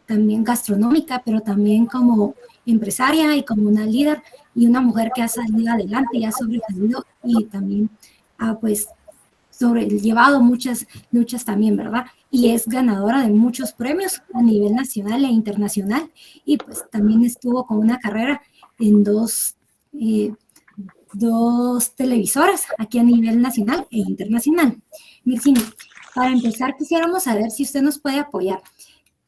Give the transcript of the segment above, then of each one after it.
también gastronómica, pero también como empresaria y como una líder y una mujer que ha salido adelante y ha sobresalido y también ha pues sobrellevado muchas luchas también, ¿verdad? Y es ganadora de muchos premios a nivel nacional e internacional y pues también estuvo con una carrera en dos televisoras aquí a nivel nacional e internacional. Mircini, para empezar quisiéramos saber si usted nos puede apoyar.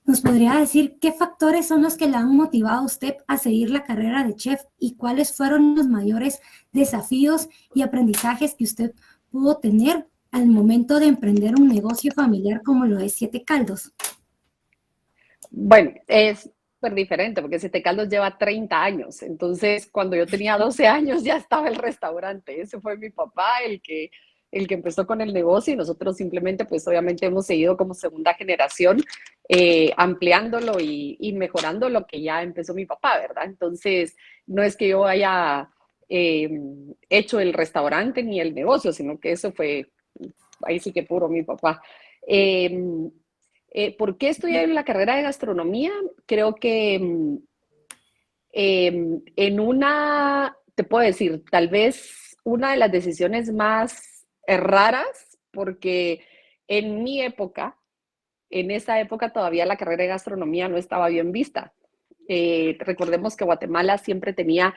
¿Nos podría decir qué factores son los que le han motivado a usted a seguir la carrera de chef y cuáles fueron los mayores desafíos y aprendizajes que usted pudo tener al momento de emprender un negocio familiar como lo es Siete Caldos? Bueno, es súper diferente porque Siete Caldos lleva 30 años. Entonces, cuando yo tenía 12 años ya estaba el restaurante. Ese fue mi papá el que empezó con el negocio y nosotros simplemente, pues obviamente hemos seguido como segunda generación ampliándolo y mejorando lo que ya empezó mi papá, ¿verdad? Entonces, no es que yo haya eh, hecho el restaurante ni el negocio, sino que eso fue, ahí sí que puro mi papá. Eh, ¿Por qué estudié la carrera de gastronomía? Creo que te puedo decir, tal vez una de las decisiones más raras, porque en mi época, en esa época todavía la carrera de gastronomía no estaba bien vista. Recordemos que Guatemala siempre tenía,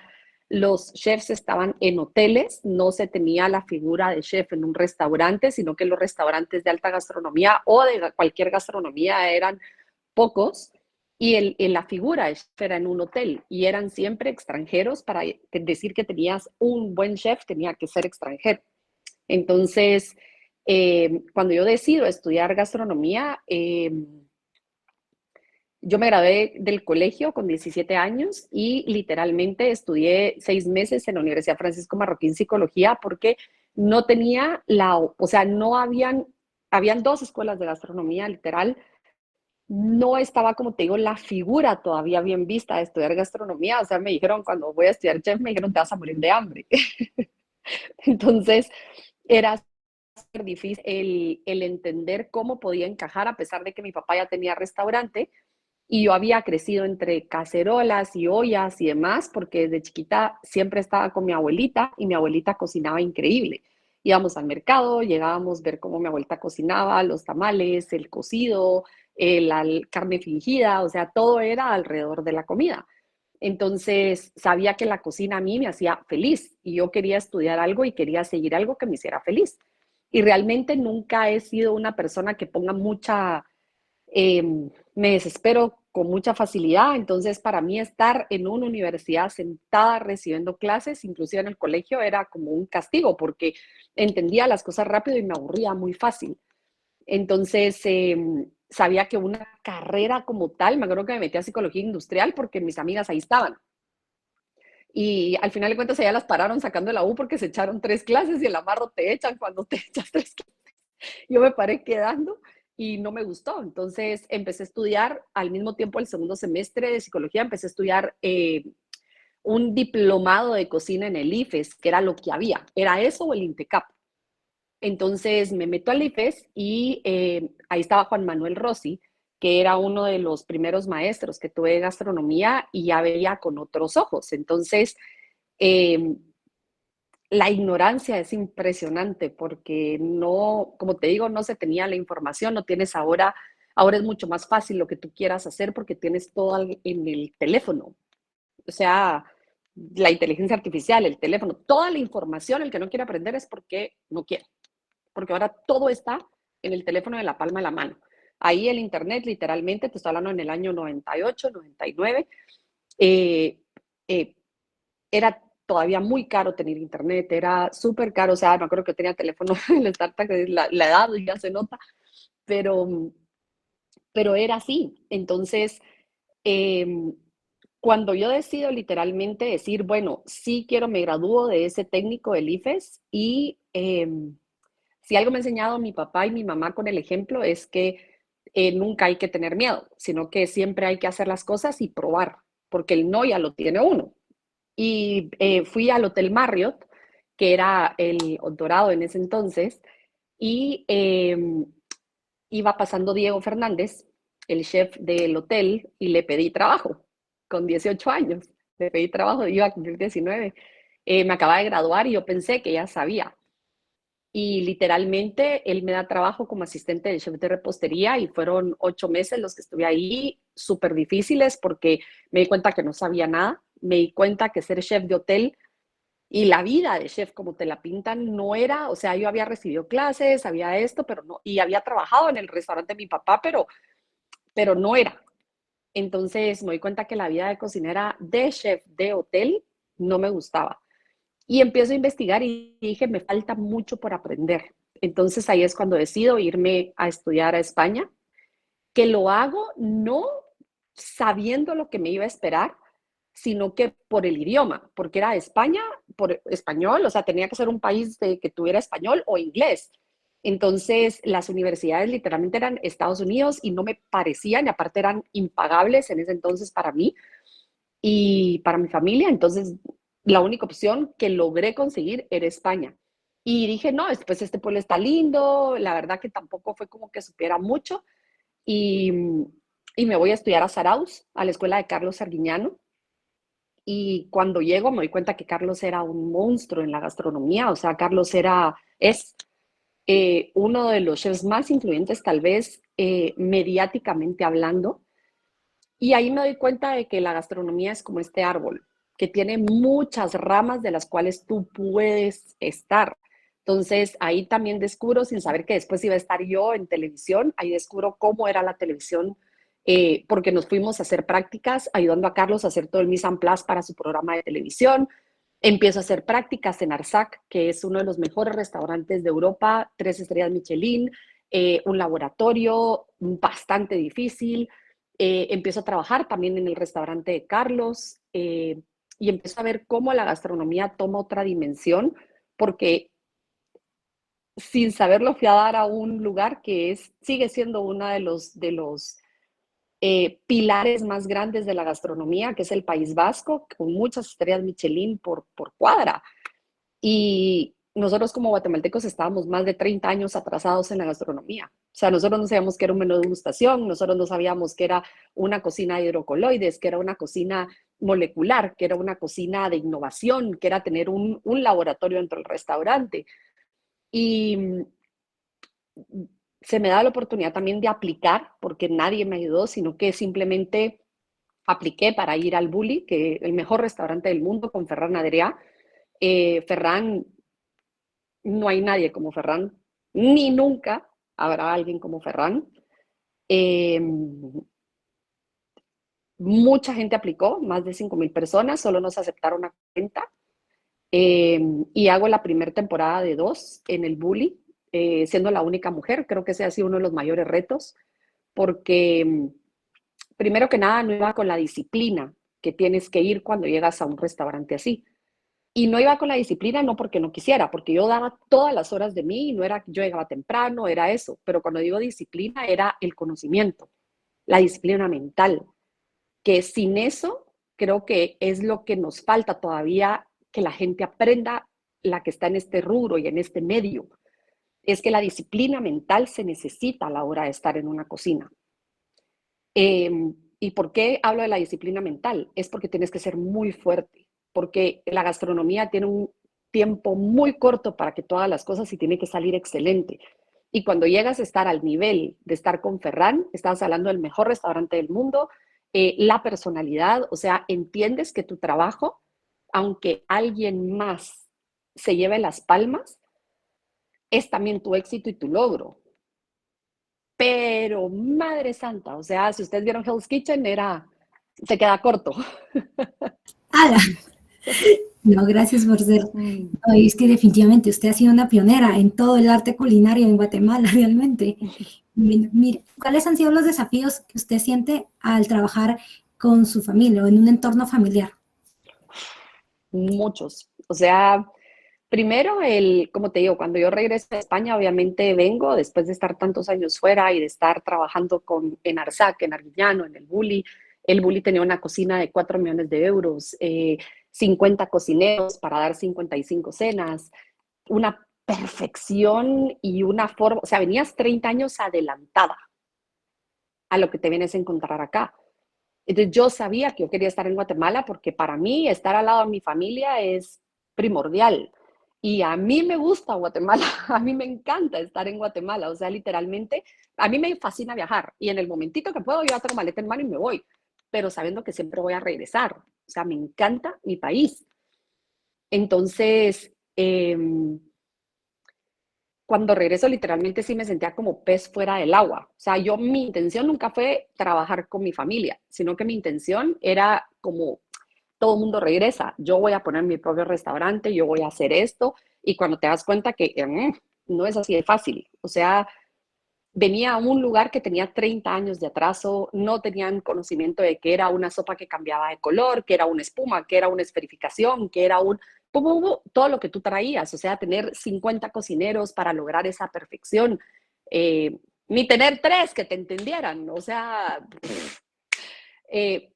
los chefs estaban en hoteles, no se tenía la figura de chef en un restaurante, sino que los restaurantes de alta gastronomía o de cualquier gastronomía eran pocos y la figura de chef era en un hotel y eran siempre extranjeros. Para decir que tenías un buen chef tenía que ser extranjero. Entonces, cuando yo decido estudiar gastronomía, yo me gradué del colegio con 17 años y literalmente estudié 6 meses en la Universidad Francisco Marroquín Psicología porque no tenía o sea, no habían dos escuelas de gastronomía, literal. No estaba, como te digo, la figura todavía bien vista de estudiar gastronomía. O sea, me dijeron, cuando voy a estudiar chef, me dijeron, te vas a morir de hambre. Entonces, era súper difícil el entender cómo podía encajar, a pesar de que mi papá ya tenía restaurante y yo había crecido entre cacerolas y ollas y demás, porque desde chiquita siempre estaba con mi abuelita y mi abuelita cocinaba increíble. Íbamos al mercado, llegábamos a ver cómo mi abuelita cocinaba, los tamales, el cocido, la carne fingida, o sea, todo era alrededor de la comida. Entonces, sabía que la cocina a mí me hacía feliz y yo quería estudiar algo y quería seguir algo que me hiciera feliz. Y realmente nunca he sido una persona que ponga eh, me desespero con mucha facilidad. Entonces, para mí estar en una universidad sentada recibiendo clases, inclusive en el colegio, era como un castigo porque entendía las cosas rápido y me aburría muy fácil. Entonces, sabía que una carrera como tal, me acuerdo que me metí a psicología industrial porque mis amigas ahí estaban. Y al final de cuentas, ellas las pararon sacando la U porque se echaron 3 clases y el amarro te echan cuando te echas 3 clases. Yo me paré quedando y no me gustó. Entonces empecé a estudiar al mismo tiempo el segundo semestre de psicología, empecé a estudiar un diplomado de cocina en el IFES, que era lo que había. Era eso o el INTECAP. Entonces me meto al IFES y ahí estaba Juan Manuel Rossi, que era uno de los primeros maestros que tuve de gastronomía y ya veía con otros ojos. Entonces, eh, la ignorancia es impresionante porque no, como te digo, no se tenía la información, no tienes ahora es mucho más fácil lo que tú quieras hacer porque tienes todo en el teléfono. O sea, la inteligencia artificial, el teléfono, toda la información, el que no quiere aprender es porque no quiere, porque ahora todo está en el teléfono de la palma de la mano. Ahí el internet, literalmente, te estoy hablando en el año 98, 99, eh, eh, era todavía muy caro tener internet, era súper caro. O sea, me acuerdo que tenía teléfono en la startup, la edad ya se nota, pero, pero era así. Entonces, eh, cuando yo decido literalmente decir, bueno, sí quiero, me gradúo de ese técnico del IFES y si algo me ha enseñado mi papá y mi mamá con el ejemplo es que nunca hay que tener miedo, sino que siempre hay que hacer las cosas y probar, porque el no ya lo tiene uno. Y fui al Hotel Marriott, que era el Dorado en ese entonces, y iba pasando Diego Fernández, el chef del hotel y le pedí trabajo con 18 años. Le pedí trabajo, iba a cumplir 19. Me acababa de graduar y yo pensé que ya sabía. Y literalmente él me da trabajo como asistente del chef de repostería y fueron 8 meses los que estuve ahí, súper difíciles porque me di cuenta que no sabía nada, me di cuenta que ser chef de hotel y la vida de chef como te la pintan no era, o sea, yo había recibido clases, había esto, pero no, y había trabajado en el restaurante de mi papá, pero no era. Entonces me di cuenta que la vida de cocinera de chef de hotel no me gustaba. Y empiezo a investigar y dije, me falta mucho por aprender. Entonces ahí es cuando decido irme a estudiar a España, que lo hago no sabiendo lo que me iba a esperar, sino que por el idioma, porque era de España, por español, o sea, tenía que ser un país que tuviera español o inglés. Entonces, las universidades literalmente eran Estados Unidos y no me parecían, y aparte eran impagables en ese entonces para mí y para mi familia. Entonces, la única opción que logré conseguir era España. Y dije, no, pues este pueblo está lindo, la verdad que tampoco fue como que supiera mucho. Y, y me voy a estudiar a Zarauz, a la escuela de Carlos Arguiñano. Y cuando llego me doy cuenta que Carlos era un monstruo en la gastronomía, o sea, Carlos es uno de los chefs más influyentes tal vez mediáticamente hablando. Y ahí me doy cuenta de que la gastronomía es como este árbol, que tiene muchas ramas de las cuales tú puedes estar. Entonces, ahí también descubro, sin saber que después iba a estar yo en televisión, ahí descubro cómo era la televisión, porque nos fuimos a hacer prácticas, ayudando a Carlos a hacer todo el mise en place para su programa de televisión. Empiezo a hacer prácticas en Arsac, que es uno de los mejores restaurantes de Europa, 3 estrellas Michelin, un laboratorio bastante difícil. Empiezo a trabajar también en el restaurante de Carlos y empiezo a ver cómo la gastronomía toma otra dimensión, porque sin saberlo fui a dar a un lugar que sigue siendo uno de los pilares más grandes de la gastronomía, que es el País Vasco, con muchas estrellas Michelin por cuadra. Y nosotros como guatemaltecos estábamos más de 30 años atrasados en la gastronomía. O sea, nosotros no sabíamos que era un menú de degustación, nosotros no sabíamos que era una cocina de hidrocoloides, que era una cocina molecular, que era una cocina de innovación, que era tener un laboratorio dentro del restaurante. Y se me da la oportunidad también de aplicar, porque nadie me ayudó, sino que simplemente apliqué para ir al Bulli, que es el mejor restaurante del mundo, con Ferran Adrià. Ferran, no hay nadie como Ferran, ni nunca habrá alguien como Ferran. Eh, Mucha gente aplicó, más de 5,000 personas, solo nos aceptaron a 40. Y hago la primera temporada de 2 en el Bully, siendo la única mujer. Creo que ese ha sido uno de los mayores retos, porque primero que nada no iba con la disciplina que tienes que ir cuando llegas a un restaurante así. Y no iba con la disciplina no porque no quisiera, porque yo daba todas las horas de mí y no era que yo llegaba temprano, era eso. Pero cuando digo disciplina era el conocimiento, la disciplina mental, que sin eso creo que es lo que nos falta todavía que la gente aprenda, la que está en este rubro y en este medio, es que la disciplina mental se necesita a la hora de estar en una cocina. ¿Y por qué hablo de la disciplina mental? Es porque tienes que ser muy fuerte, porque la gastronomía tiene un tiempo muy corto para que todas las cosas y tiene que salir excelente. Y cuando llegas a estar al nivel de estar con Ferran, estás hablando del mejor restaurante del mundo, la personalidad, o sea, entiendes que tu trabajo, aunque alguien más se lleve las palmas, es también tu éxito y tu logro. Pero, madre santa, o sea, si ustedes vieron Hell's Kitchen, se queda corto. ¡Hala! No, gracias por ser. No, es que definitivamente usted ha sido una pionera en todo el arte culinario en Guatemala, realmente. Mire, ¿cuáles han sido los desafíos que usted siente al trabajar con su familia o en un entorno familiar? Muchos. O sea, primero, como te digo, cuando yo regreso a España, obviamente vengo después de estar tantos años fuera y de estar trabajando en Arsac, en Arguiñano, en el Bulli. El Bulli tenía una cocina de 4 millones de euros, 50 cocineros para dar 55 cenas, una perfección y una forma, o sea, venías 30 años adelantada a lo que te vienes a encontrar acá. Entonces yo sabía que yo quería estar en Guatemala porque para mí estar al lado de mi familia es primordial. Y a mí me gusta Guatemala, a mí me encanta estar en Guatemala, o sea, literalmente, a mí me fascina viajar y en el momentito que puedo yo tengo maleta en mano y me voy, pero sabiendo que siempre voy a regresar, o sea, me encanta mi país. Entonces, cuando regreso literalmente sí me sentía como pez fuera del agua. O sea, mi intención nunca fue trabajar con mi familia, sino que mi intención era como todo el mundo regresa, yo voy a poner mi propio restaurante, yo voy a hacer esto, y cuando te das cuenta que no es así de fácil. O sea, venía a un lugar que tenía 30 años de atraso, no tenían conocimiento de que era una sopa que cambiaba de color, que era una espuma, que era una esferificación, que era todo lo que tú traías, o sea, tener 50 cocineros para lograr esa perfección, ni tener tres que te entendieran, o sea, eh,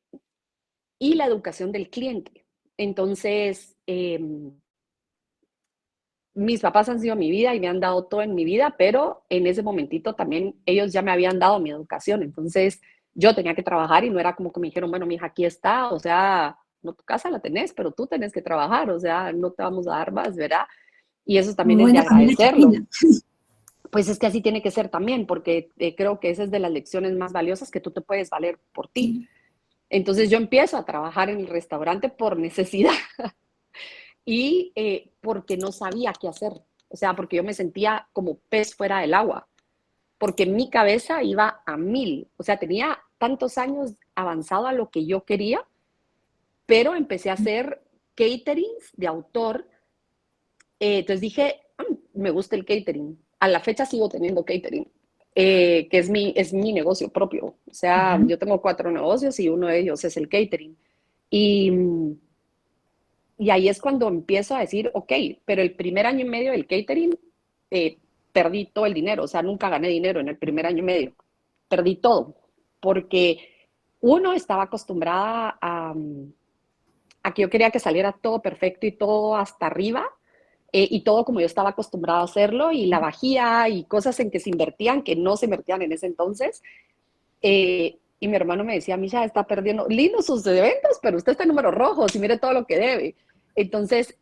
y la educación del cliente. Entonces, mis papás han sido mi vida y me han dado todo en mi vida, pero en ese momentito también ellos ya me habían dado mi educación. Entonces yo tenía que trabajar y no era como que me dijeron, bueno, mija, aquí está, o sea, no, tu casa la tenés, pero tú tenés que trabajar, o sea, no te vamos a dar más, ¿verdad? Y eso también Muy es de buena familia agradecerlo. chapina. Pues es que así tiene que ser también, porque creo que esa es de las lecciones más valiosas, que tú te puedes valer por ti. Sí. Entonces yo empiezo a trabajar en el restaurante por necesidad y porque no sabía qué hacer. O sea, porque yo me sentía como pez fuera del agua, porque mi cabeza iba a mil. O sea, tenía tantos años avanzado a lo que yo quería, pero empecé a hacer caterings de autor. Entonces dije, me gusta el catering. A la fecha sigo teniendo catering, que es mi negocio propio. O sea, Ujú. yo tengo 4 negocios y uno de ellos es el catering. Y, y ahí es cuando empiezo a decir, ok, pero el primer año y medio del catering eh, perdí todo el dinero, o sea, nunca gané dinero en el primer año y medio, perdí todo, porque uno estaba acostumbrada a que yo quería que saliera todo perfecto y todo hasta arriba, y todo como yo estaba acostumbrada a hacerlo, y la vajilla y cosas en que se invertían, que no se invertían en ese entonces, y mi hermano me decía, Misha, está perdiendo, lindos sus eventos, pero usted está en números rojos y mire todo lo que debe. Entonces,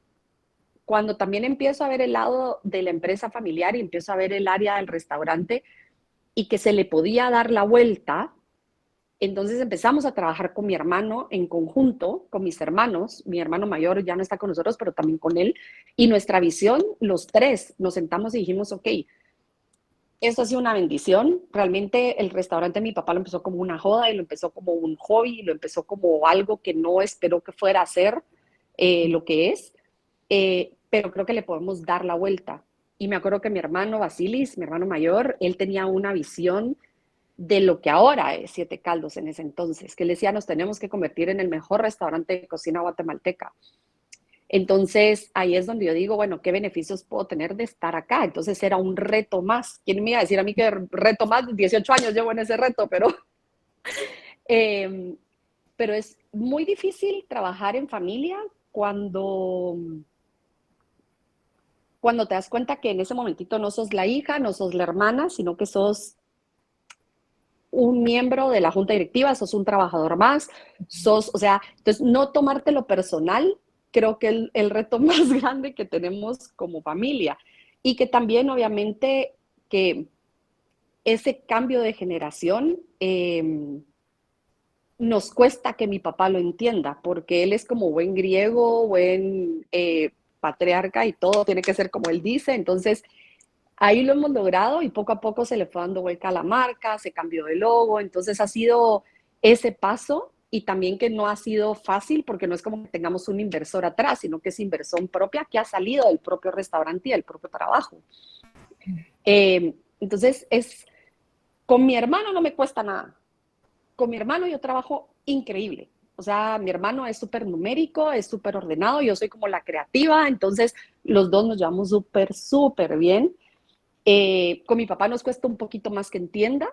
cuando también empiezo a ver el lado de la empresa familiar y empiezo a ver el área del restaurante y que se le podía dar la vuelta, entonces empezamos a trabajar con mi hermano en conjunto, con mis hermanos. Mi hermano mayor ya no está con nosotros, pero también con él. Y nuestra visión, los tres, nos sentamos y dijimos, ok, esto ha sido una bendición. Realmente el restaurante de mi papá lo empezó como una joda y lo empezó como un hobby, lo empezó como algo que no esperó que fuera a ser lo que es. Pero creo que le podemos dar la vuelta. Y me acuerdo que mi hermano Basilis, mi hermano mayor, él tenía una visión de lo que ahora es Siete Caldos en ese entonces, que él decía, nos tenemos que convertir en el mejor restaurante de cocina guatemalteca. Entonces, ahí es donde yo digo, bueno, ¿qué beneficios puedo tener de estar acá? Entonces era un reto más. ¿Quién me iba a decir a mí que reto más? 18 años llevo en ese reto, eh, pero es muy difícil trabajar en familia cuando, cuando te das cuenta que en ese momentito no sos la hija, no sos la hermana, sino que sos un miembro de la junta directiva, sos un trabajador más, o sea, entonces no tomártelo personal, creo que el reto más grande que tenemos como familia y que también obviamente que ese cambio de generación nos cuesta que mi papá lo entienda, porque él es como buen griego, buen patriarca y todo tiene que ser como él dice, entonces ahí lo hemos logrado y poco a poco se le fue dando vuelta a la marca, se cambió de logo, entonces ha sido ese paso y también que no ha sido fácil porque no es como que tengamos un inversor atrás, sino que es inversión propia que ha salido del propio restaurante y del propio trabajo. Entonces, con mi hermano no me cuesta nada. Con mi hermano yo trabajo increíble. O sea, mi hermano es súper numérico, es súper ordenado, yo soy como la creativa, entonces los dos nos llevamos súper, súper bien. Con mi papá nos cuesta un poquito más que entienda,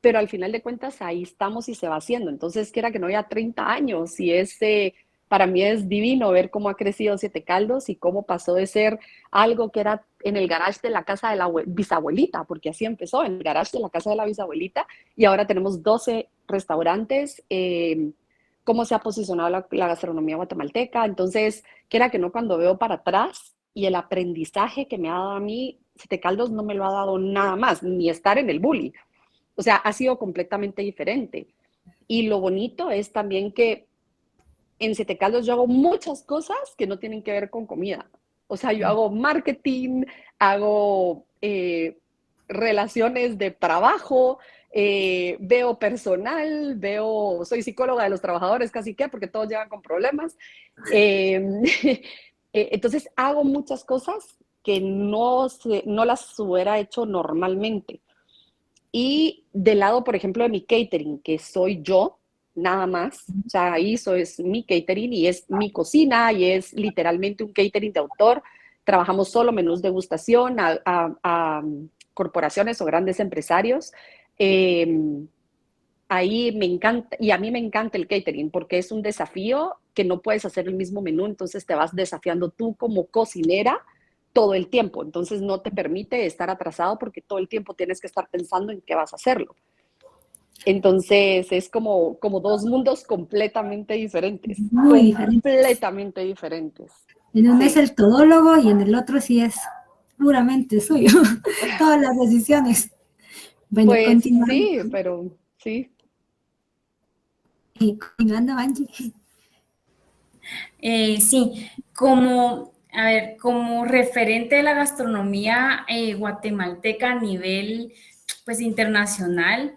pero al final de cuentas ahí estamos y se va haciendo. Entonces, que era que no había 30 años y Para mí es divino ver cómo ha crecido Siete Caldos y cómo pasó de ser algo que era en el garage de la casa de la bisabuelita, porque así empezó, en el garage de la casa de la bisabuelita, y ahora tenemos 12 restaurantes. Cómo se ha posicionado la gastronomía guatemalteca. Entonces, quiera que no, cuando veo para atrás y el aprendizaje que me ha dado a mí, Siete Caldos no me lo ha dado nada más, ni estar en el bully. O sea, ha sido completamente diferente. Y lo bonito es también que en Siete Caldos yo hago muchas cosas que no tienen que ver con comida. O sea, yo hago marketing, hago relaciones de trabajo, veo personal, soy psicóloga de los trabajadores casi que, porque todos llegan con problemas. Entonces hago muchas cosas que no las hubiera hecho normalmente. Y del lado, por ejemplo, de mi catering, que soy yo, nada más, o sea, ahí eso es mi catering y es mi cocina y es literalmente un catering de autor. Trabajamos solo menús de degustación a corporaciones o grandes empresarios. Ahí me encanta, y a mí me encanta el catering porque es un desafío que no puedes hacer el mismo menú, entonces te vas desafiando tú como cocinera todo el tiempo, entonces no te permite estar atrasado porque todo el tiempo tienes que estar pensando en qué vas a hacerlo. Entonces es como dos mundos completamente diferentes, Muy diferentes. completamente diferentes. En uno es Sí, el todólogo y en el otro sí es puramente suyo. Todas las decisiones. Bueno, pues continuando, sí, pero sí. continuando, Angie. Sí, como, a ver, como referente de la gastronomía guatemalteca a nivel, pues, internacional,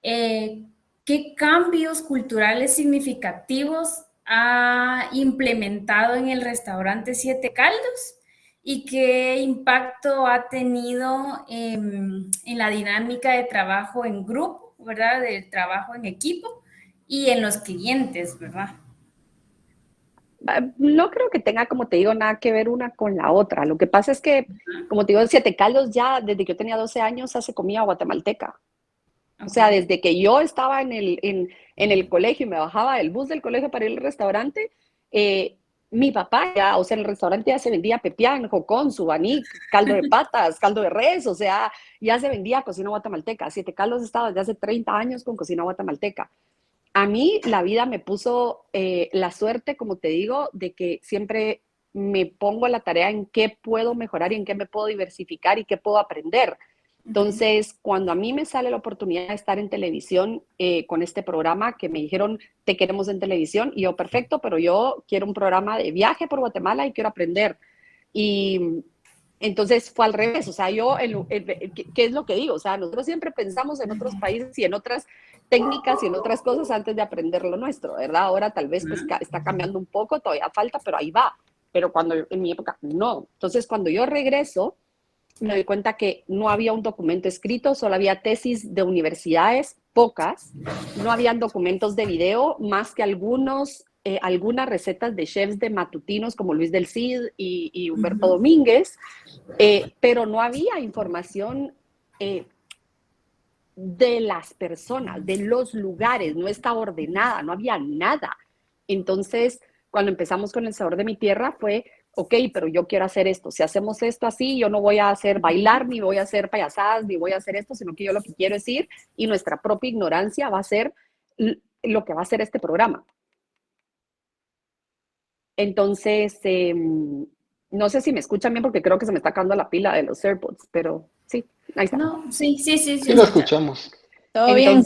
¿qué cambios culturales significativos ha implementado en el restaurante Siete Caldos? ¿Y qué impacto ha tenido en la dinámica de trabajo en grupo, ¿verdad? Del trabajo en equipo y en los clientes, ¿verdad? No creo que tenga, como te digo, nada que ver una con la otra. Lo que pasa es que, como te digo, Siete Caldos ya desde que yo tenía 12 años hace comida guatemalteca. O Ok. sea, desde que yo estaba en el colegio y me bajaba del bus del colegio para ir al restaurante, eh, mi papá ya, o sea, en el restaurante ya se vendía pepián, jocón, subaní, caldo de patas, caldo de res, o sea, ya se vendía cocina guatemalteca. Siete Caldos estaba desde hace 30 años con cocina guatemalteca. A mí la vida me puso la suerte, como te digo, de que siempre me pongo a la tarea en qué puedo mejorar y en qué me puedo diversificar y qué puedo aprender. Okay. Entonces, cuando a mí me sale la oportunidad de estar en televisión con este programa, que me dijeron, te queremos en televisión, y yo, perfecto, pero yo quiero un programa de viaje por Guatemala y quiero aprender. Y entonces fue al revés, o sea, ¿qué es lo que digo? O sea, nosotros siempre pensamos en otros países y en otras técnicas y en otras cosas antes de aprender lo nuestro, ¿verdad? Ahora tal vez pues está cambiando un poco, todavía falta, pero ahí va. Pero cuando en mi época, no. Entonces, cuando yo regreso, me doy cuenta que no había un documento escrito, solo había tesis de universidades, pocas, no habían documentos de video, más que algunas recetas de chefs de matutinos como Luis del Cid y Humberto Domínguez, pero no había información de las personas, de los lugares, no estaba ordenada, no había nada. Entonces, cuando empezamos con El Sabor de mi Tierra fue, ok, pero yo quiero hacer esto. Si hacemos esto así, yo no voy a hacer bailar, ni voy a hacer payasadas, ni voy a hacer esto, sino que yo lo que quiero es ir y nuestra propia ignorancia va a ser lo que va a ser este programa. Entonces, no sé si me escuchan bien porque creo que se me está acabando la pila de los AirPods, pero sí, ahí está. No, sí, sí, sí, Sí sí, lo escucha. escuchamos. Todo bien.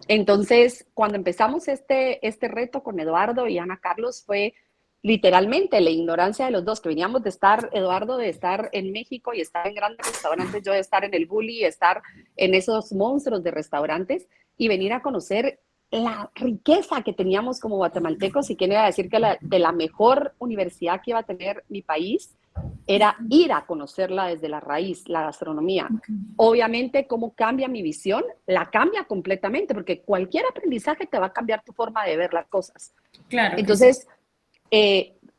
Entonces, cuando empezamos este reto con Eduardo y Ana Carlos fue literalmente la ignorancia de los dos, que veníamos de estar, Eduardo de estar en México y estar en grandes restaurantes, yo de estar en el Bully y estar en esos monstruos de restaurantes y venir a conocer la riqueza que teníamos como guatemaltecos y quién iba a decir que de la mejor universidad que iba a tener mi país era ir a conocerla desde la raíz, la gastronomía. Obviamente, ¿cómo cambia mi visión? La cambia completamente, porque cualquier aprendizaje te va a cambiar tu forma de ver las cosas. Claro que sí. Entonces,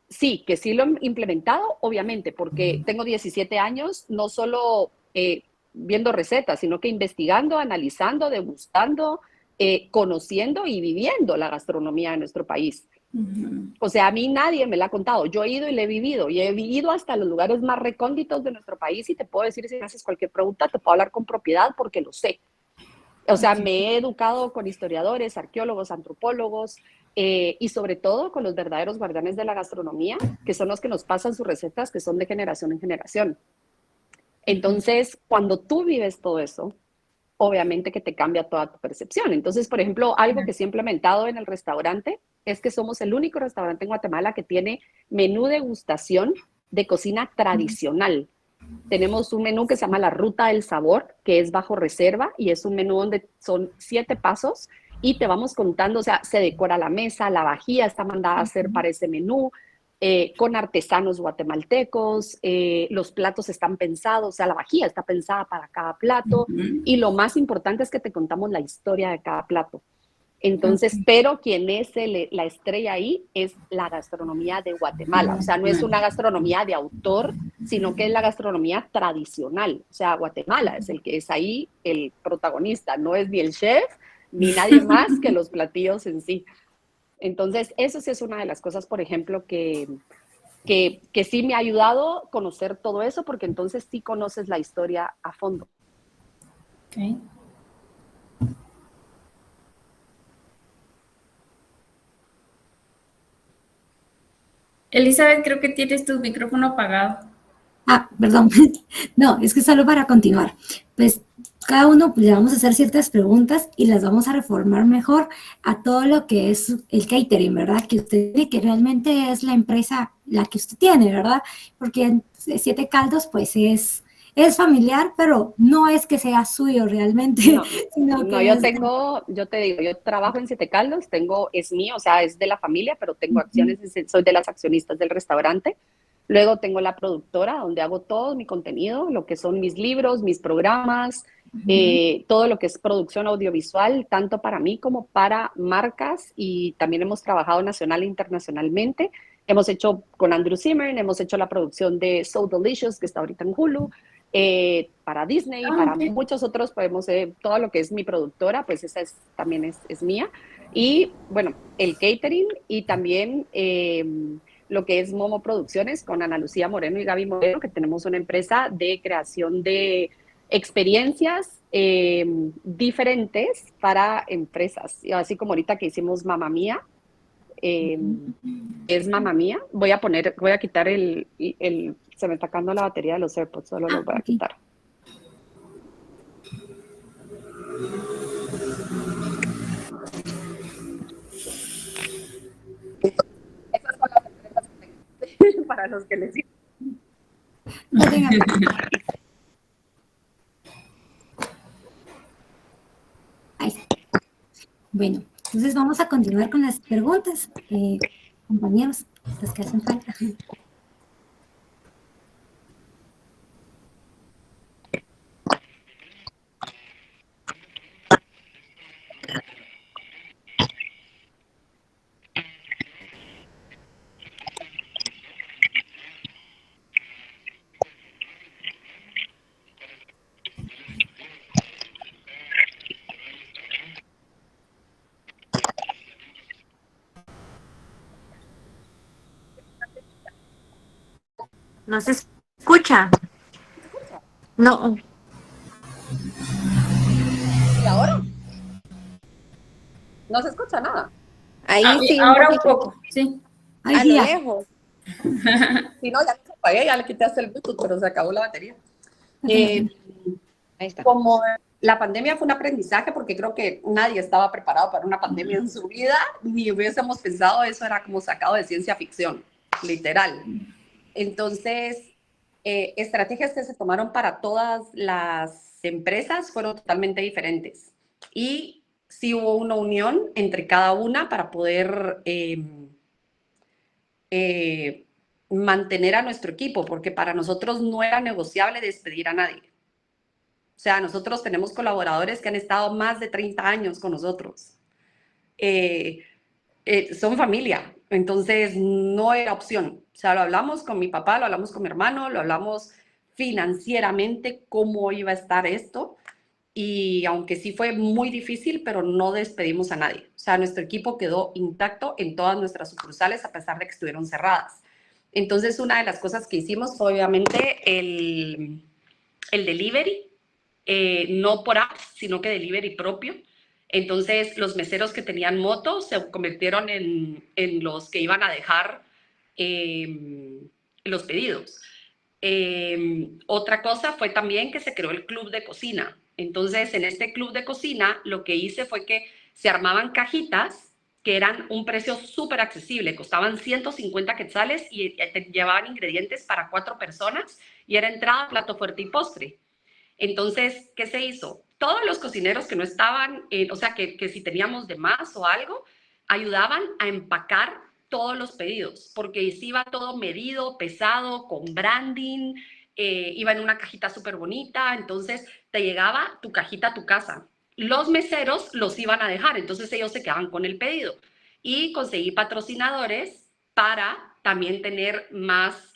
sí, que sí lo he implementado, obviamente, porque tengo 17 años, no solo viendo recetas, sino que investigando, analizando, degustando, conociendo y viviendo la gastronomía de nuestro país. O sea, a mí nadie me la ha contado. Yo he ido y le he vivido. Y he vivido hasta los lugares más recónditos de nuestro país y te puedo decir, si me haces cualquier pregunta, te puedo hablar con propiedad porque lo sé. O sea, me he educado con historiadores, arqueólogos, antropólogos y sobre todo con los verdaderos guardianes de la gastronomía, que son los que nos pasan sus recetas, que son de generación en generación. Entonces, cuando tú vives todo eso, obviamente que te cambia toda tu percepción. Entonces, por ejemplo, algo que sí he implementado en el restaurante es que somos el único restaurante en Guatemala que tiene menú degustación de cocina tradicional. Tenemos un menú que se llama la Ruta del Sabor, que es bajo reserva y es un menú donde son 7 pasos y te vamos contando, o sea, se decora la mesa, la vajilla está mandada a hacer para ese menú, con artesanos guatemaltecos, los platos están pensados, o sea, la vajilla está pensada para cada plato y lo más importante es que te contamos la historia de cada plato. Entonces, pero quien es la estrella ahí es la gastronomía de Guatemala. O sea, no es una gastronomía de autor, sino que es la gastronomía tradicional. O sea, Guatemala es el que es ahí el protagonista, no es ni el chef ni nadie más que los platillos en sí. Entonces, eso sí es una de las cosas, por ejemplo, que sí me ha ayudado a conocer todo eso, porque entonces sí conoces la historia a fondo. Okay. Elizabeth, creo que tienes tu micrófono apagado. Ah, perdón. No, es que solo para continuar. Pues cada uno pues, le vamos a hacer ciertas preguntas y las vamos a reformar mejor a todo lo que es el catering, ¿verdad? Que usted tiene, que realmente es la empresa la que usted tiene, ¿verdad? Porque Siete Caldos pues es familiar, pero no es que sea suyo realmente. No, sino no, que yo te digo, yo trabajo en Siete Caldos, es mío, o sea, es de la familia, pero tengo acciones, soy de las accionistas del restaurante. Luego tengo la productora, donde hago todo mi contenido, lo que son mis libros, mis programas, todo lo que es producción audiovisual, tanto para mí como para marcas, y también hemos trabajado nacional e internacionalmente. Hemos hecho con Andrew Zimmern, hemos hecho la producción de So Delicious, que está ahorita en Hulu, para Disney, para muchos otros, podemos, todo lo que es mi productora, pues esa también es mía. Y bueno, el catering y también lo que es Momo Producciones con Ana Lucía Moreno y Gaby Moreno, que tenemos una empresa de creación de experiencias diferentes para empresas. Y así como ahorita que hicimos Mamma Mía, es Mamma Mía. Voy a quitar se me está acabando la batería de los AirPods, solo los voy a quitar. Esas son las empresas que tengo para los que les digo. no tenga... Ahí está. Bueno, entonces vamos a continuar con las preguntas, compañeros, las que hacen falta. ¿No se escucha? No. ¿Y ahora? No se escucha nada. Ahí sí, ahora un poco, sí. a lo lejos. Si no, ya se apagué, ya le quité hasta el Bluetooth, pero se acabó la batería. Ahí está. Como la pandemia fue un aprendizaje, porque creo que nadie estaba preparado para una pandemia en su vida, ni hubiésemos pensado, eso era como sacado de ciencia ficción, literal. Entonces, estrategias que se tomaron para todas las empresas fueron totalmente diferentes. Y sí hubo una unión entre cada una para poder mantener a nuestro equipo, porque para nosotros no era negociable despedir a nadie. O sea, nosotros tenemos colaboradores que han estado más de 30 años con nosotros. Son familia, entonces no era opción. O sea, lo hablamos con mi papá, lo hablamos con mi hermano, lo hablamos financieramente, cómo iba a estar esto. y aunque sí fue muy difícil, pero no despedimos a nadie. O sea, nuestro equipo quedó intacto en todas nuestras sucursales a pesar de que estuvieron cerradas. Entonces, una de las cosas que hicimos fue obviamente el delivery, no por apps, sino que delivery propio. Entonces, los meseros que tenían moto se convirtieron en los que iban a dejar los pedidos. Otra cosa fue también que se creó el club de cocina. Entonces, en este club de cocina, lo que hice fue que se armaban cajitas que eran un precio súper accesible, costaban 150 quetzales y llevaban ingredientes para 4 personas y era entrada, plato fuerte y postre. Entonces, ¿qué se hizo? Todos los cocineros que no estaban, o sea, que si teníamos de más o algo, ayudaban a empacar todos los pedidos, porque si iba todo medido, pesado, con branding, iba en una cajita súper bonita, entonces te llegaba tu cajita a tu casa. Los meseros los iban a dejar, entonces ellos se quedaban con el pedido. Y conseguí patrocinadores para también tener más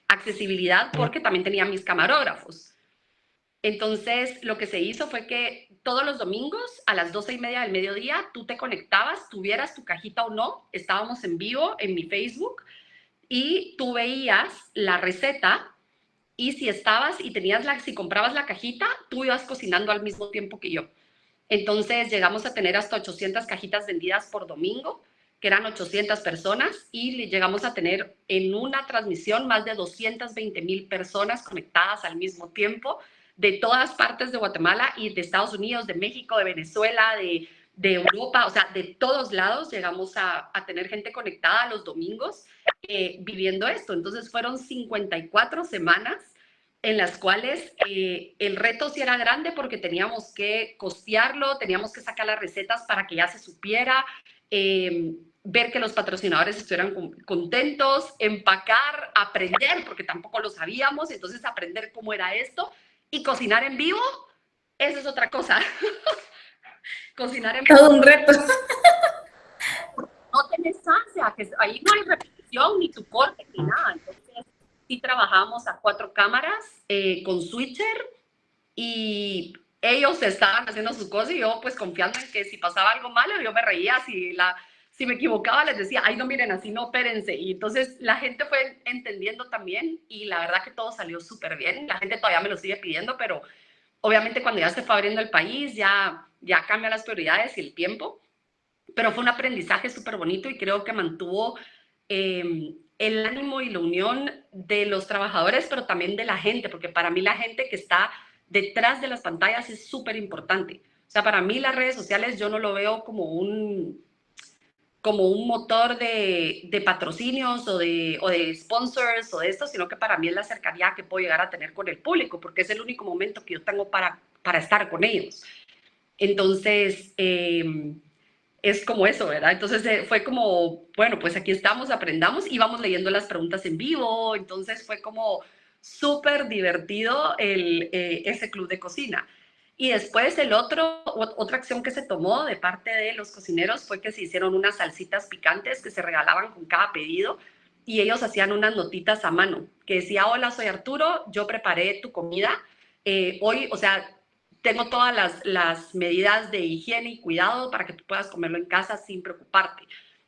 accesibilidad, porque también tenía mis camarógrafos. Entonces, lo que se hizo fue que todos los domingos a las 12:30 del mediodía tú te conectabas, tuvieras tu cajita o no, estábamos en vivo en mi Facebook y tú veías la receta y si estabas y si comprabas la cajita, tú ibas cocinando al mismo tiempo que yo. Entonces, llegamos a tener hasta 800 cajitas vendidas por domingo, que eran 800 personas, y llegamos a tener en una transmisión más de 220,000 personas conectadas al mismo tiempo, de todas partes de Guatemala y de Estados Unidos, de México, de Venezuela, de Europa, o sea, de todos lados llegamos a tener gente conectada los domingos viviendo esto. Entonces fueron 54 semanas en las cuales el reto sí era grande porque teníamos que costearlo, teníamos que sacar las recetas para que ya se supiera, ver que los patrocinadores estuvieran contentos, empacar, aprender, porque tampoco lo sabíamos, entonces aprender cómo era esto y cocinar en vivo, eso es otra cosa. Cocinar en vivo. Todo un reto. No tenés ansia, que ahí no hay repetición, ni tu corte, ni nada. Entonces, sí trabajamos a 4 cámaras con switcher y ellos estaban haciendo su cosa y yo pues confiando en que si pasaba algo malo yo me reía, si me equivocaba les decía, ay no miren así, no, espérense. Y entonces la gente fue entendiendo también y la verdad que todo salió súper bien. La gente todavía me lo sigue pidiendo, pero obviamente cuando ya se fue abriendo el país ya cambian las prioridades y el tiempo. Pero fue un aprendizaje súper bonito y creo que mantuvo el ánimo y la unión de los trabajadores, pero también de la gente, porque para mí la gente que está detrás de las pantallas es súper importante. O sea, para mí las redes sociales yo no lo veo como un motor de patrocinios o de sponsors o de esto, sino que para mí es la cercanía que puedo llegar a tener con el público, porque es el único momento que yo tengo para estar con ellos. Entonces, es como eso, ¿verdad? Entonces fue como, bueno, pues aquí estamos, aprendamos y vamos leyendo las preguntas en vivo. Entonces fue como súper divertido ese club de cocina. Y después otra acción que se tomó de parte de los cocineros fue que se hicieron unas salsitas picantes que se regalaban con cada pedido y ellos hacían unas notitas a mano que decía, hola, soy Arturo, yo preparé tu comida. Hoy, o sea, tengo todas las medidas de higiene y cuidado para que tú puedas comerlo en casa sin preocuparte.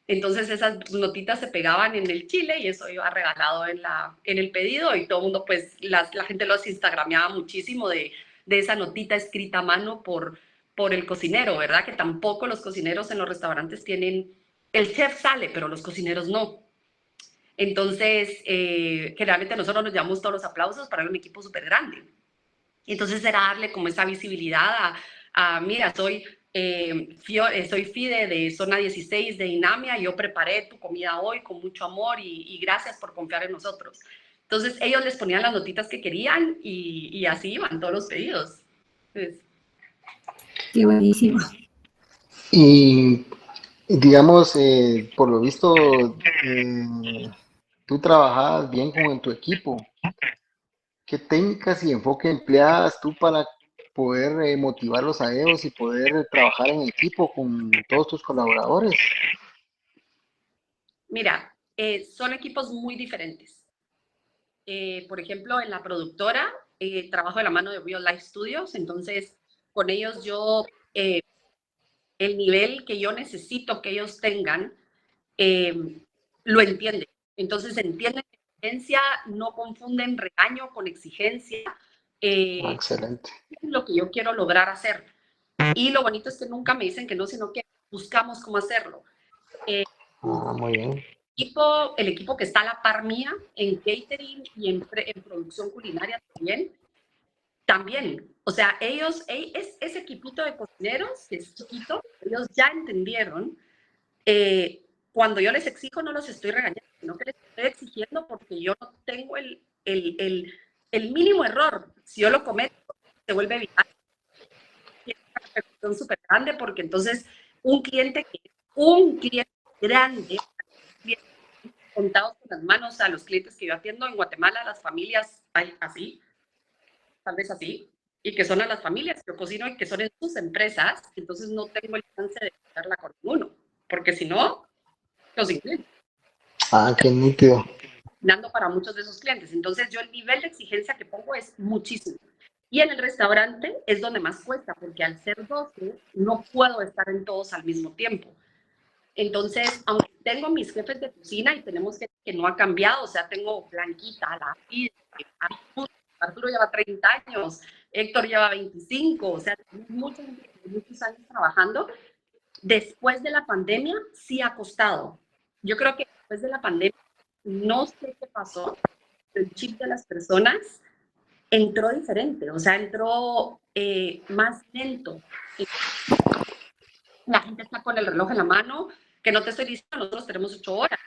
Entonces esas notitas se pegaban en el chile y eso iba regalado en el pedido y todo el mundo, pues la gente los instagrameaba muchísimo de esa notita escrita a mano por el cocinero, ¿verdad? Que tampoco los cocineros en los restaurantes tienen, el chef sale, pero los cocineros no. Entonces, generalmente nosotros nos llevamos todos los aplausos para un equipo súper grande. Entonces era darle como esa visibilidad mira, soy Fide de Zona 16 de Inamia, yo preparé tu comida hoy con mucho amor y gracias por confiar en nosotros. Entonces ellos les ponían las notitas que querían y así iban todos los pedidos. Entonces, qué buenísimo. Y digamos, por lo visto, tú trabajabas bien con tu equipo. ¿Qué técnicas y enfoque empleabas tú para poder motivarlos a ellos y poder trabajar en equipo con todos tus colaboradores? mira, son equipos muy diferentes. Por ejemplo, en la productora trabajo de la mano de Real Life Studios, entonces con ellos yo, el nivel que yo necesito que ellos tengan, lo entienden. Entonces entienden exigencia, no confunden regaño con exigencia. Excelente. Lo que yo quiero lograr hacer. Y lo bonito es que nunca me dicen que no, sino que buscamos cómo hacerlo. Muy bien. El equipo que está a la par mía en catering y en producción culinaria también. O sea, ese equipito de cocineros, que es chiquito, ellos ya entendieron. Cuando yo les exijo, no los estoy regañando, sino que les estoy exigiendo porque yo no tengo el mínimo error. Si yo lo cometo, se vuelve viral. Tiene una repercusión súper grande porque entonces un cliente grande, contados con las manos a los clientes que yo atiendo en Guatemala, las familias hay así, tal vez así, y que son a las familias que yo cocino y que son en sus empresas, entonces no tengo el chance de hacerla con uno, porque si no, los incluyo. Qué nítido. Dando para muchos de esos clientes. Entonces yo el nivel de exigencia que pongo es muchísimo. Y en el restaurante es donde más cuesta, porque al ser 12 no puedo estar en todos al mismo tiempo. Entonces, aunque tengo mis jefes de cocina y tenemos gente que no ha cambiado, o sea, tengo Blanquita, la Arturo lleva 30 años, Héctor lleva 25, o sea, mucha gente que muchos años trabajando. Después de la pandemia sí ha costado. Yo creo que después de la pandemia, no sé qué pasó, el chip de las personas entró diferente, o sea, entró más lento. La gente está con el reloj en la mano, que no te estoy diciendo, nosotros tenemos 8 horas,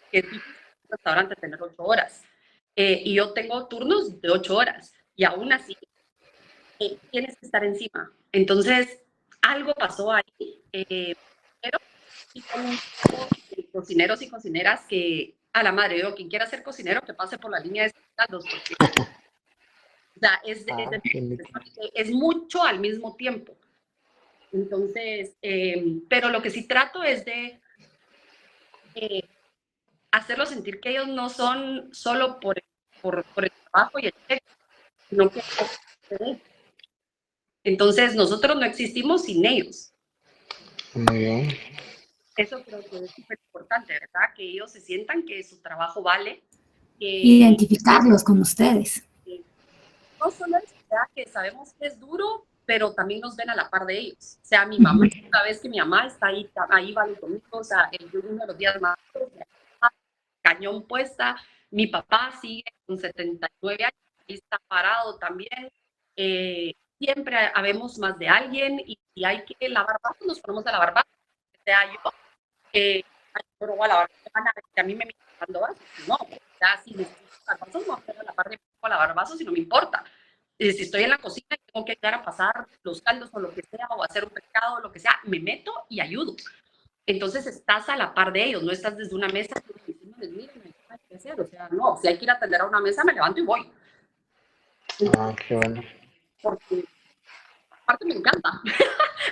que es difícil en un restaurante tener 8 horas. Y yo tengo turnos de 8 horas, y aún así tienes que estar encima. Entonces, algo pasó ahí, pero sí con cocineros y cocineras que, a la madre, yo, quien quiera ser cocinero, que pase por la línea de saldos, porque o sea, es mucho al mismo tiempo. Entonces, pero lo que sí trato es de hacerlos sentir que ellos no son solo por el trabajo y el cheque, sino que entonces nosotros no existimos sin ellos. Muy bien. Eso creo que es súper importante, ¿verdad? Que ellos se sientan que su trabajo vale. Identificarlos con ustedes. No solo es que sabemos que es duro, pero también nos ven a la par de ellos. O sea, mi mamá, una vez que mi mamá está ahí vale conmigo, o sea, uno de los días más cañón puesta, mi papá sigue con 79 años, y está parado también. Siempre habemos más de alguien y si hay que lavar vasos, nos ponemos a lavar vasos. O sea, yo no voy a lavar, que a mí me miran lavando vasos. No, o sea, si necesito lavar vasos, no voy a la par de lavar vasos y no me importa. Si estoy en la cocina y tengo que ayudar a pasar los caldos o lo que sea, o hacer un pescado o lo que sea, me meto y ayudo. Entonces estás a la par de ellos, no estás desde una mesa diciéndoles, miren, hay que hacer. O sea, no, si hay que ir a atender a una mesa, me levanto y voy. Entonces, qué bueno. Porque aparte me encanta,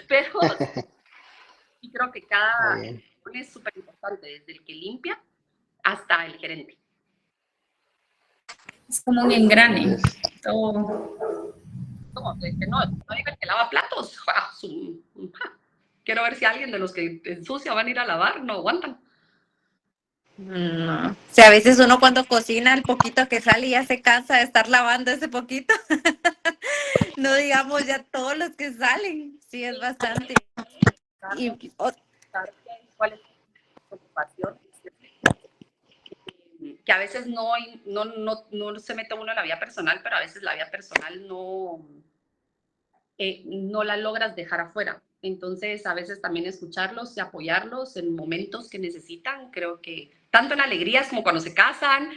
pero sí creo que cada es súper importante, desde el que limpia hasta el gerente. Es como un engrane. Todo. No diga el que lava platos. Quiero ver si alguien de los que ensucia van a ir a lavar, no aguantan. No. O sea, a veces uno cuando cocina el poquito que sale ya se cansa de estar lavando ese poquito. No digamos ya todos los que salen. Sí, es bastante. ¿Cuál es tu preocupación? Que a veces no se mete uno en la vida personal, pero a veces la vida personal no la logras dejar afuera. Entonces, a veces también escucharlos y apoyarlos en momentos que necesitan, creo que tanto en alegrías como cuando se casan,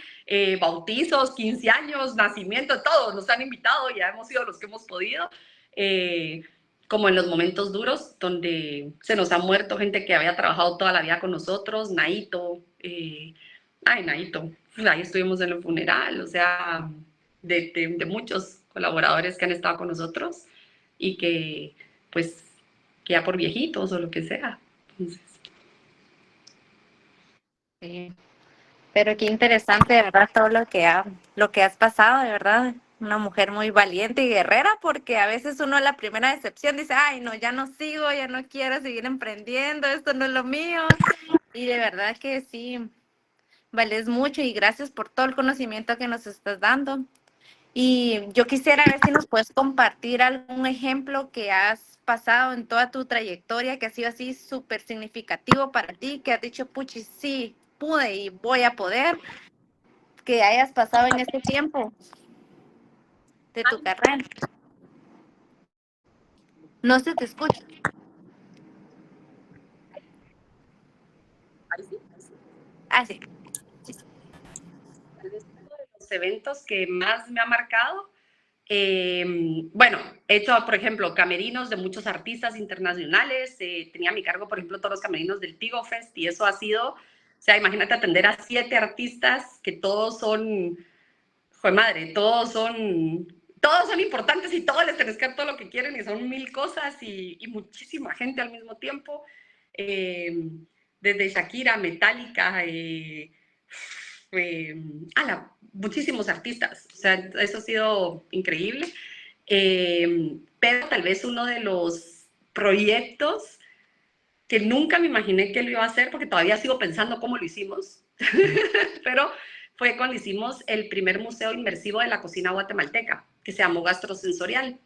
bautizos, 15 años, nacimiento, todos nos han invitado, ya hemos sido los que hemos podido, como en los momentos duros donde se nos ha muerto gente que había trabajado toda la vida con nosotros, Naito, Naito, pues ahí estuvimos en el funeral, o sea, de muchos colaboradores que han estado con nosotros y que, pues, que ya por viejitos o lo que sea. Entonces, sí. Pero qué interesante, de verdad, todo lo que has pasado, de verdad. una mujer muy valiente y guerrera, porque a veces uno a la primera decepción dice, ay, no, ya no sigo, ya no quiero seguir emprendiendo, esto no es lo mío. Y de verdad que sí, vales mucho y gracias por todo el conocimiento que nos estás dando. Y yo quisiera ver si nos puedes compartir algún ejemplo que has pasado en toda tu trayectoria que ha sido así súper significativo para ti, que has dicho, puchi, sí, pude y voy a poder, que hayas pasado en este tiempo de tu carrera. No se te escucha. Ahí sí, ahí sí. Ah, sí. Tal vez uno de los eventos que más me ha marcado. Bueno, he hecho, por ejemplo, camerinos de muchos artistas internacionales. Tenía a mi cargo, por ejemplo, todos los camerinos del Tigo Fest y eso ha sido, o sea, imagínate atender a 7 artistas que todos son, joder madre, todos son importantes y todos les tenés que dar todo lo que quieren y son 1000 cosas y muchísima gente al mismo tiempo. Desde Shakira, Metallica, muchísimos artistas. O sea, eso ha sido increíble. Pero tal vez uno de los proyectos que nunca me imaginé que lo iba a hacer, porque todavía sigo pensando cómo lo hicimos, pero fue cuando hicimos el primer museo inmersivo de la cocina guatemalteca, que se llamó Gastrosensorial.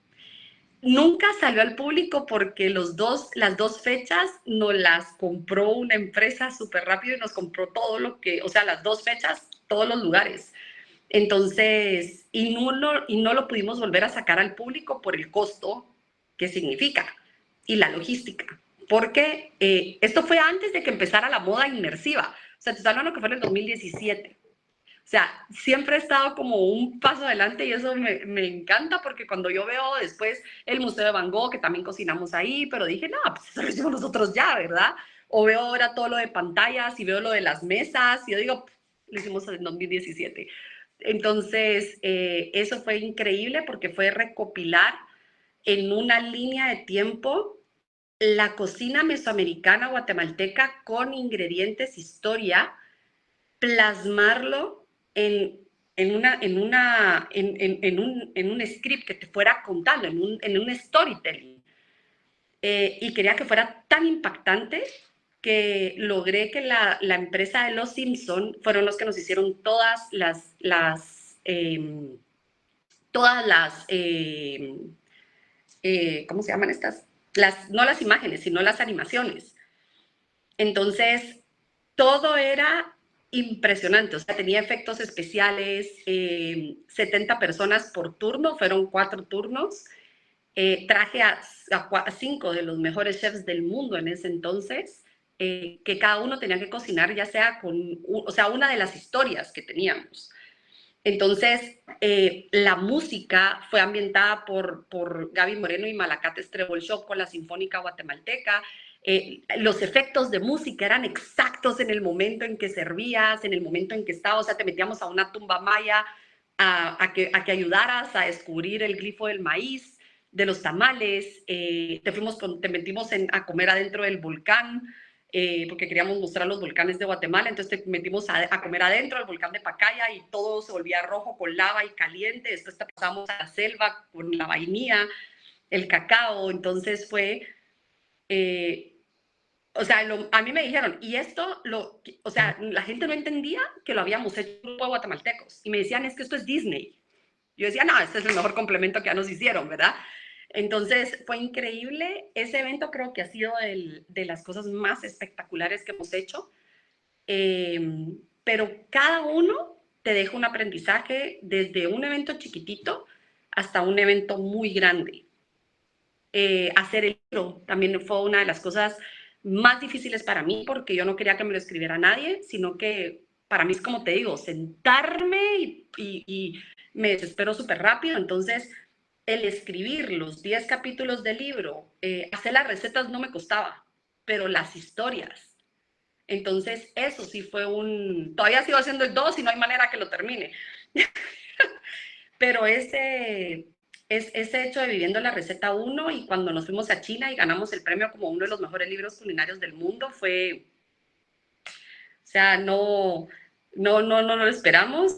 Nunca salió al público porque las dos fechas nos las compró una empresa súper rápido y nos compró todo lo que, o sea, las 2 fechas, todos los lugares. Entonces, y no lo pudimos volver a sacar al público por el costo que significa y la logística. Porque esto fue antes de que empezara la moda inmersiva. O sea, te estoy hablando que fue en el 2017. O sea, siempre he estado como un paso adelante y eso me encanta porque cuando yo veo después el Museo de Van Gogh, que también cocinamos ahí, pero dije, no, pues eso lo hicimos nosotros ya, ¿verdad? O veo ahora todo lo de pantallas y veo lo de las mesas y yo digo, lo hicimos en 2017. Entonces, eso fue increíble porque fue recopilar en una línea de tiempo la cocina mesoamericana guatemalteca con ingredientes, historia, plasmarlo en un script que te fuera contando, en un storytelling. Y quería que fuera tan impactante que logré que la empresa de Los Simpson fueron los que nos hicieron ¿cómo se llaman estas? No las imágenes, sino las animaciones. Entonces, todo era impresionante, o sea, tenía efectos especiales, 70 personas por turno, fueron 4 turnos. Traje a 5 de los mejores chefs del mundo en ese entonces, que cada uno tenía que cocinar ya sea o sea, una de las historias que teníamos. Entonces, la música fue ambientada por Gaby Moreno y Malacates Trebol Shop con la Sinfónica Guatemalteca. Los efectos de música eran exactos en el momento en que servías, en el momento en que estabas, o sea, te metíamos a una tumba maya a que ayudaras a descubrir el glifo del maíz, de los tamales, te metimos a comer adentro del volcán, porque queríamos mostrar los volcanes de Guatemala, entonces te metimos a comer adentro del volcán de Pacaya y todo se volvía rojo con lava y caliente, después te pasamos a la selva con la vainilla, el cacao, entonces fue, o sea, a mí me dijeron, y esto, o sea, la gente no entendía que lo habíamos hecho un grupo de guatemaltecos, y me decían, es que esto es Disney. Yo decía, no, este es el mejor complemento que ya nos hicieron, ¿verdad? Entonces fue increíble. Ese evento creo que ha sido de las cosas más espectaculares que hemos hecho. Pero cada uno te deja un aprendizaje desde un evento chiquitito hasta un evento muy grande. Hacer el libro también fue una de las cosas más difíciles para mí porque yo no quería que me lo escribiera nadie, sino que para mí es como te digo, sentarme y me desespero súper rápido. Entonces, el escribir los 10 capítulos del libro, hacer las recetas no me costaba, pero las historias. Entonces, eso sí fue todavía sigo haciendo el 2 y no hay manera que lo termine. Pero ese hecho de viviendo la receta 1 y cuando nos fuimos a China y ganamos el premio como uno de los mejores libros culinarios del mundo fue, o sea, no lo esperamos.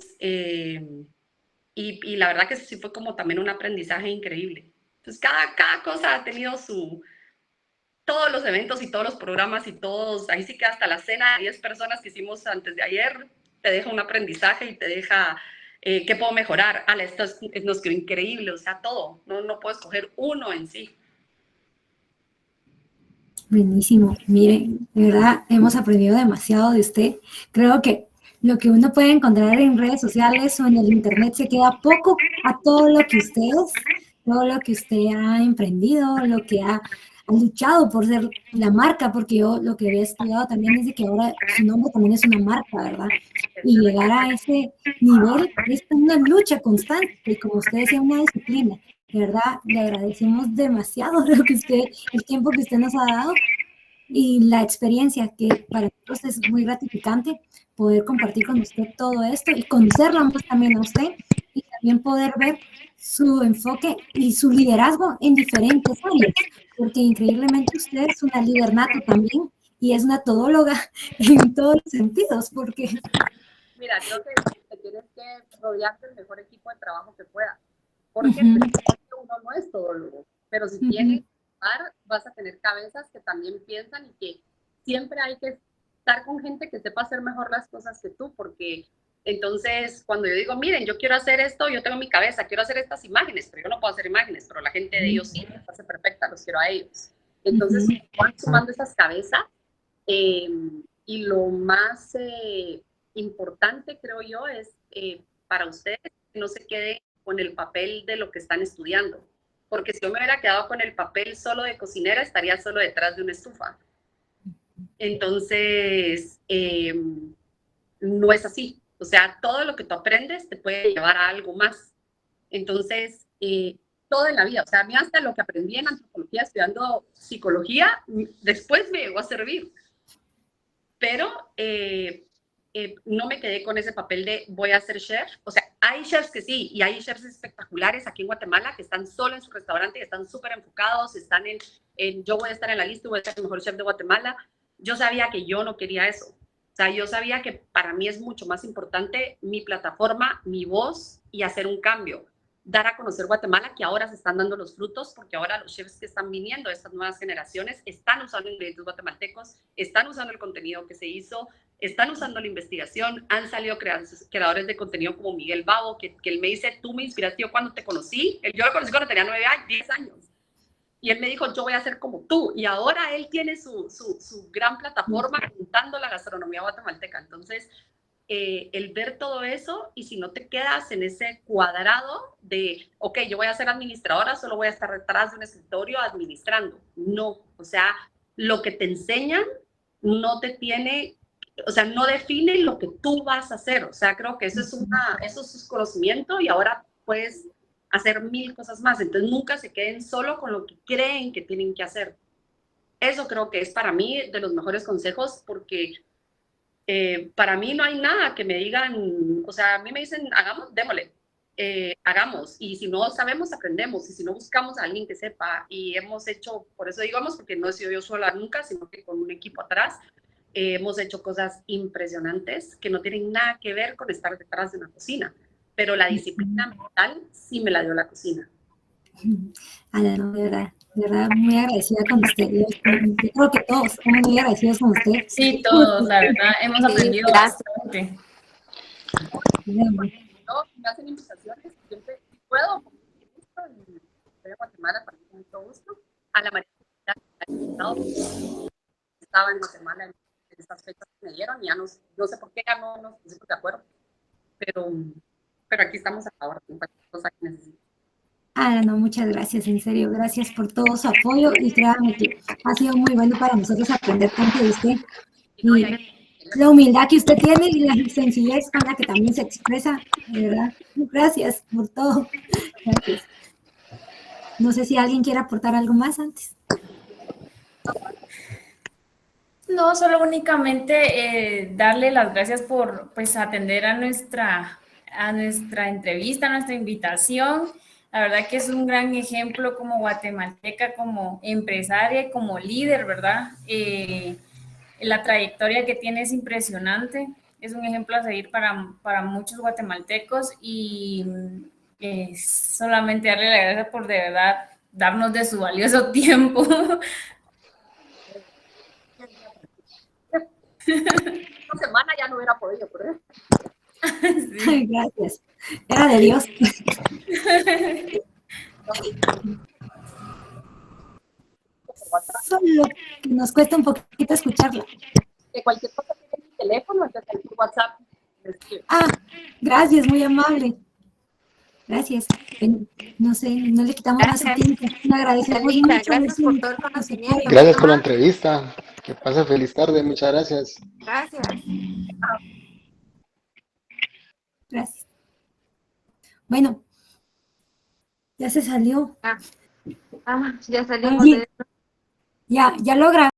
y la verdad que eso sí fue como también un aprendizaje increíble. Entonces, cada cosa ha tenido todos los eventos y todos los programas y todos, ahí sí que hasta la cena de 10 personas que hicimos antes de ayer, te deja un aprendizaje y te deja qué puedo mejorar. Esto nos quedó increíble, o sea, todo, no puedo escoger uno en sí. Buenísimo. Miren, de verdad hemos aprendido demasiado de usted. Creo que lo que uno puede encontrar en redes sociales o en el internet se queda poco a todo lo que usted ha emprendido, lo que ha luchado por ser la marca, porque yo lo que había estudiado también es de que ahora su nombre también es una marca, ¿verdad? Y llegar a ese nivel es una lucha constante, y como usted decía, una disciplina. De verdad, le agradecemos demasiado el tiempo que usted nos ha dado y la experiencia que para nosotros es muy gratificante poder compartir con usted todo esto y conocerla más también a usted y también poder ver su enfoque y su liderazgo en diferentes áreas, porque increíblemente usted es una líder nata también y es una todóloga en todos los sentidos, porque... Mira, creo que te tienes que rodear del mejor equipo de trabajo que puedas, porque uno no es todólogo, pero si tienes vas a tener cabezas que también piensan y que siempre hay que estar con gente que sepa hacer mejor las cosas que tú, porque entonces cuando yo digo, miren, yo quiero hacer esto, yo tengo en mi cabeza, quiero hacer estas imágenes, pero yo no puedo hacer imágenes, pero la gente de ellos sí, las hace perfecta, los quiero a ellos. Entonces, van sumando esas cabezas y lo más importante, creo yo, es para ustedes que no se queden con el papel de lo que están estudiando. Porque si yo me hubiera quedado con el papel solo de cocinera, estaría solo detrás de una estufa. Entonces, no es así. O sea, todo lo que tú aprendes te puede llevar a algo más. Entonces, todo en la vida, o sea, a mí hasta lo que aprendí en antropología estudiando psicología, después me llegó a servir. Pero no me quedé con ese papel de voy a ser chef. O sea, hay chefs que sí, y hay chefs espectaculares aquí en Guatemala que están solo en su restaurante, que están súper enfocados, están en yo voy a estar en la lista, voy a ser el mejor chef de Guatemala. Yo sabía que yo no quería eso. O sea, yo sabía que para mí es mucho más importante mi plataforma, mi voz y hacer un cambio. Dar a conocer Guatemala, que ahora se están dando los frutos, porque ahora los chefs que están viniendo, estas nuevas generaciones, están usando ingredientes guatemaltecos, están usando el contenido que se hizo, están usando la investigación, han salido creadores de contenido como Miguel Babo, que él me dice, tú me inspiraste yo cuando te conocí, yo lo conocí cuando tenía 9 años, 10 años, y él me dijo, yo voy a ser como tú, y ahora él tiene su gran plataforma juntando la gastronomía guatemalteca. Entonces, el ver todo eso, y si no te quedas en ese cuadrado de, ok, yo voy a ser administradora, solo voy a estar detrás de un escritorio administrando. No, o sea, lo que te enseñan no te tiene, o sea, no define lo que tú vas a hacer. O sea, creo que eso es conocimiento y ahora puedes hacer 1000 cosas más. Entonces, nunca se queden solo con lo que creen que tienen que hacer. Eso creo que es para mí de los mejores consejos, porque para mí no hay nada que me digan, o sea, a mí me dicen, hagamos, démosle, hagamos, y si no sabemos, aprendemos, y si no buscamos a alguien que sepa, y hemos hecho, por eso digamos, porque no he sido yo sola nunca, sino que con un equipo atrás, hemos hecho cosas impresionantes que no tienen nada que ver con estar detrás de una cocina, pero la disciplina mental sí me la dio la cocina. Ana, no, de verdad, muy agradecida con usted. Yo creo que todos estamos muy agradecidos con usted. Sí, todos, la verdad, hemos aprendido bastante. No, me hacen invitaciones, siempre puedo, porque estoy en Guatemala, para mí con mucho gusto. A la María estaba en Guatemala en estas fechas que me dieron, y ya no sé por qué, ya no nos pusimos de acuerdo, pero aquí estamos a favor de cualquier cosa que necesiten. Ah, no, muchas gracias, en serio, gracias por todo su apoyo y créanme que ha sido muy bueno para nosotros aprender tanto de usted y la humildad que usted tiene y la sencillez con la que también se expresa, de verdad, gracias por todo. Gracias. No sé si alguien quiere aportar algo más antes. No, solo únicamente darle las gracias por pues atender a nuestra entrevista, a nuestra invitación. La verdad que es un gran ejemplo como guatemalteca, como empresaria, como líder, ¿verdad? La trayectoria que tiene es impresionante. es un ejemplo a seguir para muchos guatemaltecos y solamente darle las gracias por de verdad darnos de su valioso tiempo. Esta semana ya no hubiera podido, pero Sí. Gracias. Era de Dios. Solo que nos cuesta un poquito escucharla. que cualquier cosa tiene mi teléfono, entonces ahí por WhatsApp me escribe. Ah, gracias, muy amable. Gracias. No sé, no le quitamos más su Gracias. tiempo. Le agradecemos Linda, mucho. gracias por Virginia, todo el por su conocimiento. apoyo. Gracias por la entrevista. Que pase feliz tarde. Muchas gracias. Gracias. Gracias. Bueno, ya se salió. Ya salimos Oye, de ya logra.